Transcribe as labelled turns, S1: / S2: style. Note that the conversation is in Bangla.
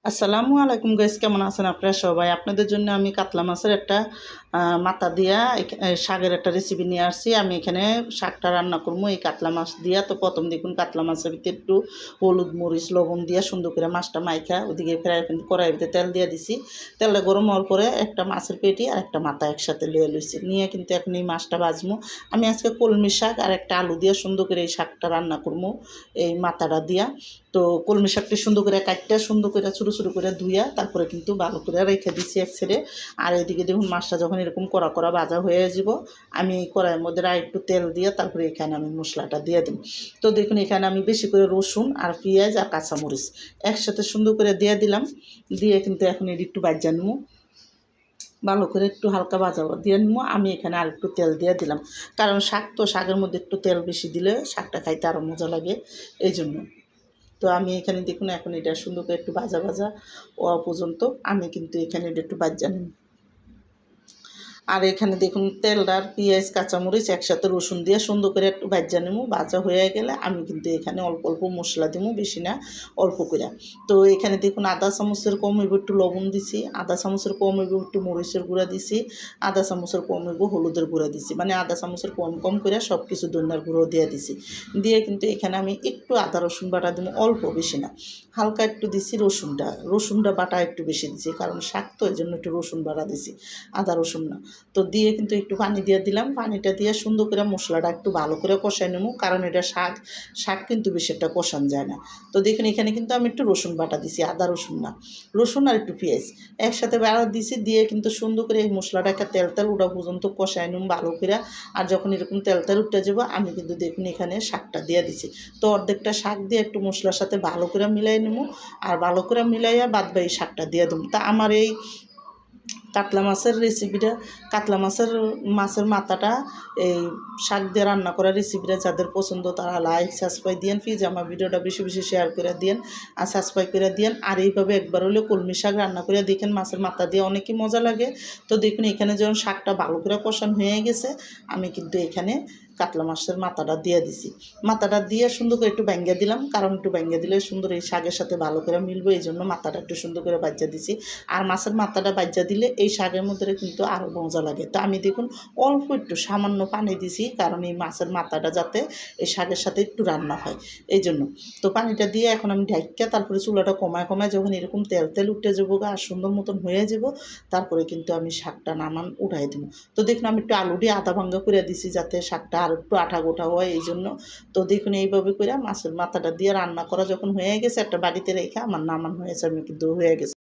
S1: আসসালামু আলাইকুম গাইস, কেমন আছেন আপনারা সবাই? আপনাদের জন্য আমি কাতলা মাছের একটা মাথা দিয়া শাকের একটা রেসিপি নিয়ে আসছি। আমি এখানে শাকটা রান্না করবো এই কাতলা মাছ দিয়া। তো প্রথম দেখুন কাতলা মাছের ভিতরে একটু হলুদ মরিচ লবণ দিয়া সুন্দর করে মাছটা মাইখা ওদিকে ফ্রাই কড়াইয়ের ভিতরে তেল দিয়ে দিছি। তেলটা গরম হওয়ার পরে একটা মাছের পেটি আর একটা মাথা একসাথে লিয়ে লইছি, নিয়ে কিন্তু এখন এই মাছটা ভাজবো। আমি আজকে কলমি শাক আর একটা আলু দিয়ে সুন্দর করে এই শাকটা রান্না করবো এই মাথাটা দিয়া। তো কলমি শাকটি সুন্দর করে কাটতে সুন্দর করে ছোটো ছোটো করে ধুইয়া তারপরে কিন্তু ভালো করে রেখে দিচ্ছি এক সাইডে। আর এদিকে দেখুন মাছটা যখন এরকম কড়া কড়া ভাজা হয়ে যাব, আমি এই কড়াইয়ের মধ্যে আর একটু তেল দিয়ে তারপরে এখানে আমি মশলাটা দিয়ে দিই। তো দেখুন এখানে আমি বেশি করে রসুন আর পেঁয়াজ আর কাঁচামরিচ একসাথে সুন্দর করে দিয়ে দিলাম। দিয়ে কিন্তু এখন এটি একটু ভাজা নেবো, ভালো করে একটু হালকা ভাজা দিয়ে নেবো। আমি এখানে আর একটু তেল দিয়ে দিলাম, কারণ শাক তো শাকের মধ্যে একটু তেল বেশি দিলে শাকটা খাইতে আরও মজা লাগে, এই জন্য। তো আমি এখানে দেখুন এখন এটা সুন্দর করে একটু ভাজা ভাজা হওয়া পর্যন্ত আমি কিন্তু এখানে এটা একটু ভাজা নিই। আর এখানে দেখুন তেলটার পেঁয়াজ কাঁচামরিচ একসাথে রসুন দিয়ে সুন্দর করে একটু ভাজা নেবো। ভাজা হয়ে গেলে আমি কিন্তু এখানে অল্প অল্প মশলা দেবো, বেশি না অল্প করে। তো এখানে দেখুন আধা চামচের কম হইব একটু লবণ দিছি, আধা চামচের কম হইব একটু মরিচের গুঁড়া দিছি, আধা চামচের কম হইব হলুদের গুঁড়া দিছি, মানে আধা চামচের কম কম করে সব কিছু ধনিয়ার গুঁড়ো দিয়ে দিছি। দিয়ে কিন্তু এখানে আমি একটু আদা রসুন বাটা দেবো, অল্প বেশি না, হালকা একটু দিছি। রসুনটা বাটা একটু বেশি দিছি, কারণ শাক তো এই জন্য একটু রসুন বাটা দিছি, আদা রসুন না। তো দিয়ে কিন্তু একটু পানি দিয়ে দিলাম, পানিটা দিয়ে সুন্দর করে মশলাটা একটু ভালো করে কষাই নেবো, কারণ এটা শাক শাক কিন্তু বেশি একটা কষান যায় না। তো দেখুন এখানে কিন্তু আমি একটু রসুন বাটা দিছি, আদা রসুন না, রসুন আর একটু পেঁয়াজ একসাথে বাড়া দিছি। দিয়ে কিন্তু সুন্দর করে এই মশলাটা একটা তেল তেল ওটা পর্যন্ত কষাই নেব ভালো করে। আর যখন এরকম তেল তেল উঠে যাবো আমি কিন্তু দেখুন এখানে শাকটা দিয়ে দিছি। তো অর্ধেকটা শাক দিয়ে একটু মশলার সাথে ভালো করে মিলাই নেবো, আর ভালো করে মিলাইয়া বাদ বাই শাকটা দিয়ে দেবো। তা আমার এই কাতলা মাছের রেসিপিটা, কাতলা মাছের মাথাটা এই শাক দিয়ে রান্না করা রেসিপিটা যাদের পছন্দ তারা লাইক সাবস্ক্রাইব দিয়েন, প্লিজ আমার ভিডিওটা বেশি বেশি শেয়ার করে দিয়েন আর সাবস্ক্রাইব করে দিয়েন। আর এইভাবে একবার হলেও কলমি শাক রান্না করে দেখেন, মাছের মাথা দিয়ে অনেকই মজা লাগে। তো দেখুন এখানে যখন শাকটা ভালো করে কষানো হয়ে গেছে, আমি কিন্তু এখানে কাতলা মাছের মাথাটা দিয়ে দিছি। মাথাটা দিয়ে সুন্দর করে একটু ব্যাঙ্গা দিলাম, কারণ একটু ব্যাঙ্গা দিলে সুন্দর এই শাকের সাথে ভালো করে মিলবো, এই জন্য মাথাটা একটু সুন্দর করে বাজ্যা দিছি। আর মাছের মাথাটা বাজ্যা দিলে এই শাকের মধ্যে কিন্তু আরও মজা লাগে। তো আমি দেখুন অল্প একটু সামান্য পানি দিছি, কারণ এই মাছের মাথাটা যাতে এই শাকের সাথে একটু রান্না হয়, এই জন্য। তো পানিটা দিয়ে এখন আমি ঢাকিয়ে তারপরে চুলাটা কমায় কমায় যখন এরকম তেল তেল উঠে যাবো আর সুন্দর মতন হয়ে যাব, তারপরে কিন্তু আমি শাকটা উঠাই দেবো। তো দেখুন আমি একটু আলু দিয়ে আধা ভাঙ্গা করে দিছি, যাতে শাকটা আর একটু আঠা গোটা হয়, এই জন্য। তো দেখুন এইভাবে করে মাছের মাথাটা দিয়ে রান্না করা যখন হয়ে গেছে, একটা বাড়িতে রেখে আমার নামান হয়েছে, আমি কিন্তু হয়ে গেছে।